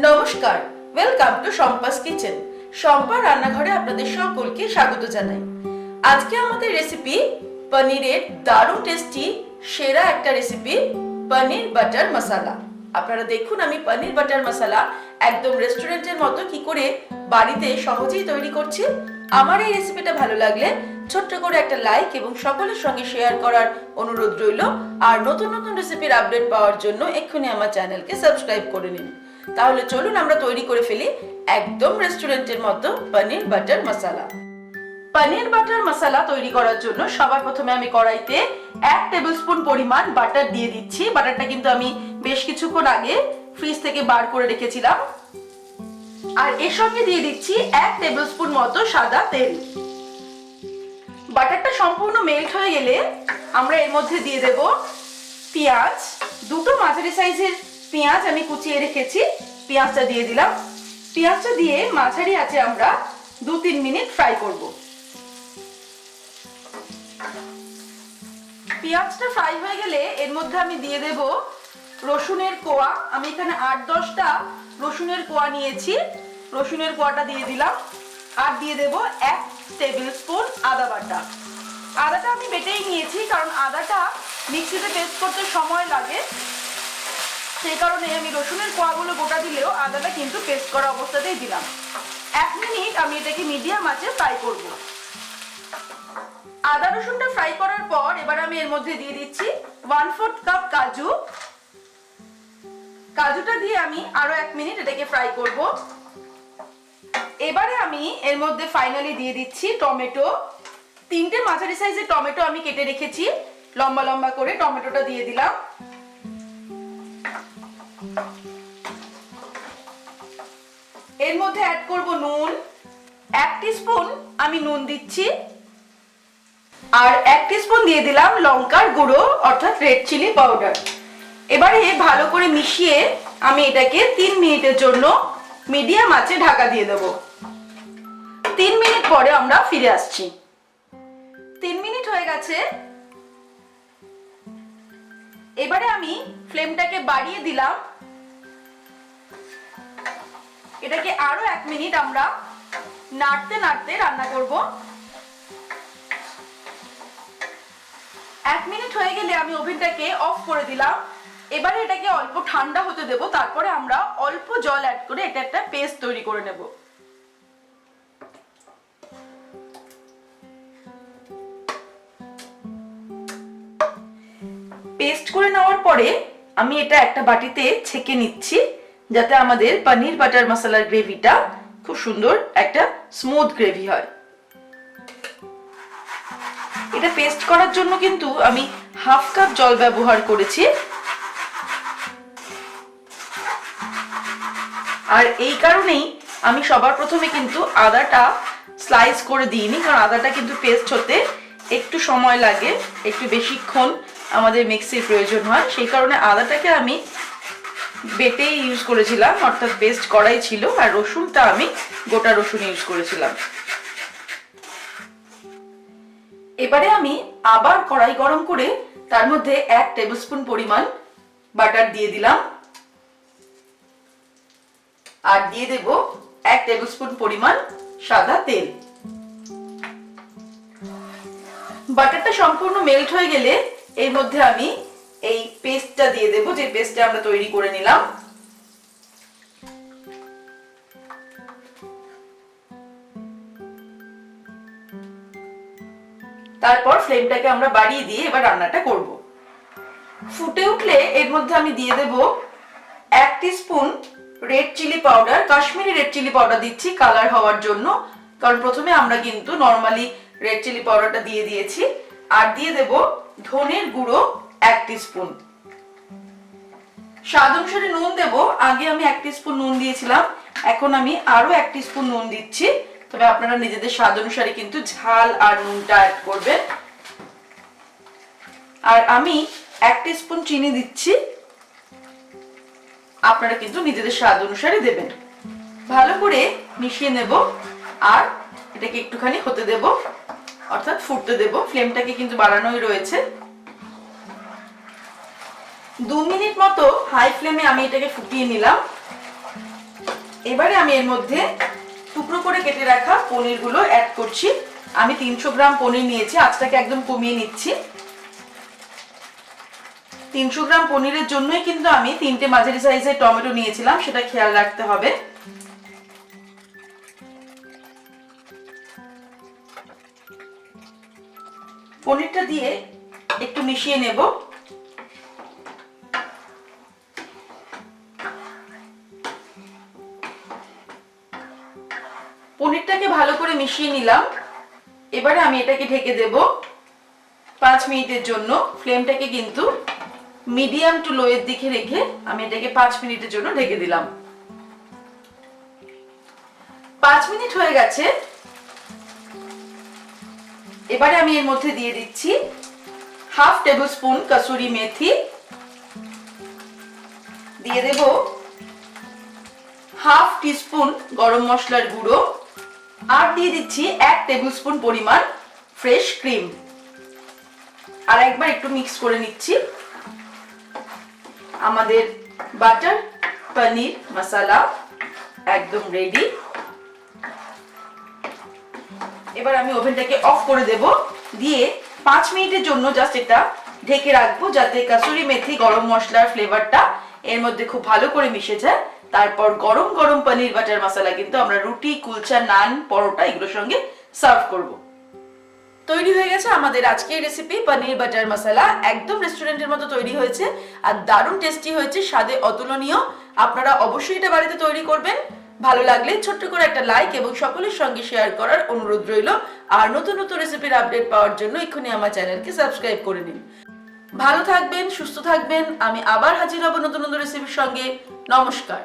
নমস্কার, welcome to Shampa's kitchen. Shampa রান্নাঘরে আপনাদের সকলকে স্বাগত জানাই। আজকে আমাদের রেসিপি পনিরের দারুণ টেস্টি সেরা একটা রেসিপি, পনির বাটার মশলা। আপনারা দেখুন আমি পনির বাটার মশলা একদম রেস্টুরেন্টের মতো কি করে বাড়িতে সহজেই তৈরি করছি। আমার এই রেসিপিটা ভালো লাগলে ছোট্ট করে একটা লাইক এবং সকলের সঙ্গে শেয়ার করার অনুরোধ রইল। আর নতুন নতুন রেসিপির আপডেট পাওয়ার জন্য এক্ষুনি আমার চ্যানেলকে সাবস্ক্রাইব করে নিন। তাহলে চলুন আমরা তৈরি করে ফেলি একদম রেস্টুরেন্টের মতো পনির বাটার মশলা। পনির বাটার মশলা তৈরি করার জন্য সবার প্রথমে আমি কড়াইতে 1 টেবিলস্পুন পরিমাণ বাটার দিয়ে দিচ্ছি। বাটারটা কিন্তু আমি বেশ কিছুক্ষণ আগে ফ্রিজ থেকে বার করে রেখেছিলাম। আর এর সঙ্গে দিয়ে দিচ্ছি 1 টেবিলস্পুন মতো সাদা তেল। বাটারটা সম্পূর্ণ মেল্ট হয়ে গেলে আমরা এর মধ্যে দিয়ে দেব পেঁয়াজ। দুটো মাঝারি সাইজের পেঁয়াজ আমি কুচিয়ে রেখেছি, পেঁয়াজটা দিয়ে দিলাম। পেঁয়াজটা দিয়ে মাঝারি আঁচে আমরা 2-3 মিনিট ফ্রাই করব। পেঁয়াজটা ফ্রাই হয়ে গেলে এর মধ্যে আমি দিয়ে দেব রসুনের কোয়া। আমি এখানে 8-10টা রসুনের কোয়া নিয়েছি, রসুনের কোয়াটা দিয়ে দিলাম। আর দিয়ে দেব 1 টেবিলস্পুন আদা বাটা। আদাটা আমি বেটেই নিয়েছি, কারণ আদাটা মিক্সিতে পেস্ট করতে সময় লাগে, সেই কারণে আমি রসুনের কোয়াগুলো গোটা দিলেও আদাটা কিন্তু পেস্ট করা অবস্থাতেই দিলাম। 1 মিনিট আমি এটাকে মিডিয়াম আঁচে ফ্রাই করব। আদা রসুনটা ফ্রাই করার পর এবার আমি এর মধ্যে দিয়ে দিচ্ছি 1/4 কাপ কাজু। কাজুটা দিয়ে আমি আরো 1 মিনিট এটাকে ফ্রাই করব। এবারে আমি এর মধ্যে ফাইনালি দিয়ে দিচ্ছি টমেটো। 3টে মাঝারি সাইজের টমেটো আমি কেটে রেখেছি, লম্বা লম্বা করে টমেটোটা দিয়ে দিলাম। এর মধ্যে অ্যাড করব নুন। 1 টিস্পুন আমি নুন দিচ্ছি। আর 1 টিস্পুন দিয়ে দিলাম লঙ্কার গুঁড়ো অর্থাৎ রেড চিলি পাউডার। এবারে ভালো করে মিশিয়ে আমি এটাকে 3 মিনিটের জন্য মিডিয়াম আঁচে ঢাকা দিয়ে দেব। 3 মিনিট পরে আমরা ফিরে আসছি। 3 মিনিট হয়ে গেছে। এবারে আমি ফ্লেমটাকে বাড়িয়ে দিলাম। এটাকে আরো 1 মিনিট আমরা নাড়তে নাড়তে রান্না করব। 1 মিনিট হয়ে গেলে আমি ওভেনটাকে অফ করে দিলাম। এবারে এটাকে অল্প ঠান্ডা হতে দেব, তারপরে আমরা অল্প জল অ্যাড করে এটা একটা পেস্ট তৈরি করে নেব। পেস্ট করে নেওয়ার পরে আমি এটা একটা বাটিতে ছেঁকে নিচ্ছি, যাতে আমাদের পনির বাটার মশলার গ্রেভিটা খুব সুন্দর একটা স্মুথ গ্রেভি হয়। এটা পেস্ট করার জন্য কিন্তু আমি 1/2 কাপ জল ব্যবহার করেছি। আর এই কারণেই আমি সবার প্রথমে কিন্তু আদাটা স্লাইস করে দিইনি, কারণ আদাটা কিন্তু পেস্ট হতে একটু সময় লাগে, একটু বেশিক্ষণ আমাদের মিক্সির প্রয়োজন হয়। সেই কারণে আদাটাকে আমি বেটেই ইউজ করেছিলাম, অর্থাৎ পেস্ট করাই ছিল। আর রসুনটা আমি গোটা রসুন ইউজ করেছিলাম। এবারে আমি আবার কড়াই গরম করে তার মধ্যে 1 টেবিলস্পুন পরিমাণ বাটার দিয়ে দিলাম। আর দিয়ে দেব 1 টেবিলস্পুন পরিমাণ সাদা তেল। বাটারটা সম্পূর্ণ মেল্ট হয়ে গেলে এর মধ্যে আমি এই পেস্টটা দিয়ে দেব, যে পেস্টটা আমরা তৈরি করে নিলাম। তারপর ফ্লেমটাকে আমরা বাড়িয়ে দিয়ে এবার রান্নাটা করব। ফুটে উঠলে এর মধ্যে আমি দিয়ে দেব 1 teaspoon red chilli powder. Kashmiri red chilli powder দিচ্ছি কালার হওয়ার জন্য, কারণ প্রথমে আমরা কিন্তু নরমালি রেড চিলি পাউডারটা দিয়ে দিয়েছি। আর দিয়ে দেব ধনের গুঁড়ো 1 টিস্পুন। স্বাদ অনুসারে নুন দেব। আগে আমি 1 টিস্পুন নুন দিয়েছিলাম, এখন আমি আরো 1 টিস্পুন নুন দিচ্ছি। তবে আপনারা নিজেদের স্বাদ অনুসারে কিন্তু ঝাল আর নুনটা অ্যাড করবেন। আর আমি 1 টিস্পুন চিনি দিচ্ছি, আপনারা কিন্তু নিজেদের স্বাদ অনুসারে দেবেন। ভালো করে মিশিয়ে নেব আর এটাকে একটুখানি হতে দেব, অর্থাৎ ফুটতে দেব। ফ্লেমটাকে কিন্তু বাড়ানোই রয়েছে। 2 মিনিট মতো হাই ফ্লেমে আমি এটাকে ফুটিয়ে নিলাম। এবারে আমি এর মধ্যে টুকরো করে কেটে রাখা পনিরগুলো অ্যাড করছি। আমি 300 গ্রাম পনির নিয়েছি, আঁচটাকে একদম কমিয়ে নিচ্ছি। 300 গ্রাম পনিরের জন্যই কিন্তু আমি 3টে মাঝারি সাইজের টমেটো নিয়েছিলাম, সেটা খেয়াল রাখতে হবে। পনিরটা দিয়ে একটু মিশিয়ে নেব। পনিরটাকে ভালো করে মিশিয়ে নিলাম। এবারে আমি এটাকে ঢেকে দেব 5 মিনিটের জন্য। ফ্লেমটাকে কিন্তু মিডিয়াম টু লো এর দিকে রেখে আমি এটাকে 5 মিনিটের জন্য ঢেকে দিলাম। 5 মিনিট হয়ে গেছে। এবারে আমি এর মধ্যে দিয়ে দিচ্ছি half table spoon kasuri methi, দিয়ে দেব হাফ টিস্পুন গরম মশলার গুঁড়ো, আর দিয়ে দিচ্ছি 1 টেবিল স্পুন পরিমাণ ফ্রেশ ক্রিম। আর একবার একটু মিক্স করে নিচ্ছি। আমাদের বাটার পনির মশলা একদম রেডি। এবার আমি ওভেনটাকে অফ করে দেব, দিয়ে 5 মিনিটের জন্য জাস্ট এটা ঢেকে রাখবো, যাতে কাসুরি মেথি গরম মশলার ফ্লেভারটা এর মধ্যে খুব ভালো করে মিশে যায়। তারপর গরম গরম পনির বাটার মশলা কিন্তু আমরা রুটি, কুলচা, নান, পরোটা এগুলোর সঙ্গে সার্ভ করব। তৈরি হয়ে গেছে আমাদের আজকের রেসিপি পনির বাটার মশলা। একদম রেস্টুরেন্টের মতো তৈরি হয়েছে আর দারুণ টেস্টি হয়েছে, স্বাদে অতুলনীয়। আপনারা অবশ্যই এটা বাড়িতে তৈরি করবেন। ভালো লাগলে ছোট্ট করে একটা লাইক এবং সকলের সঙ্গে শেয়ার করার অনুরোধ রইল। আর নতুন নতুন রেসিপির আপডেট পাওয়ার জন্য এক্ষুনি আমার চ্যানেলকে সাবস্ক্রাইব করে নিন। ভালো থাকবেন, সুস্থ থাকবেন। আমি আবার হাজির হব নতুন নতুন রেসিপির সঙ্গে। নমস্কার।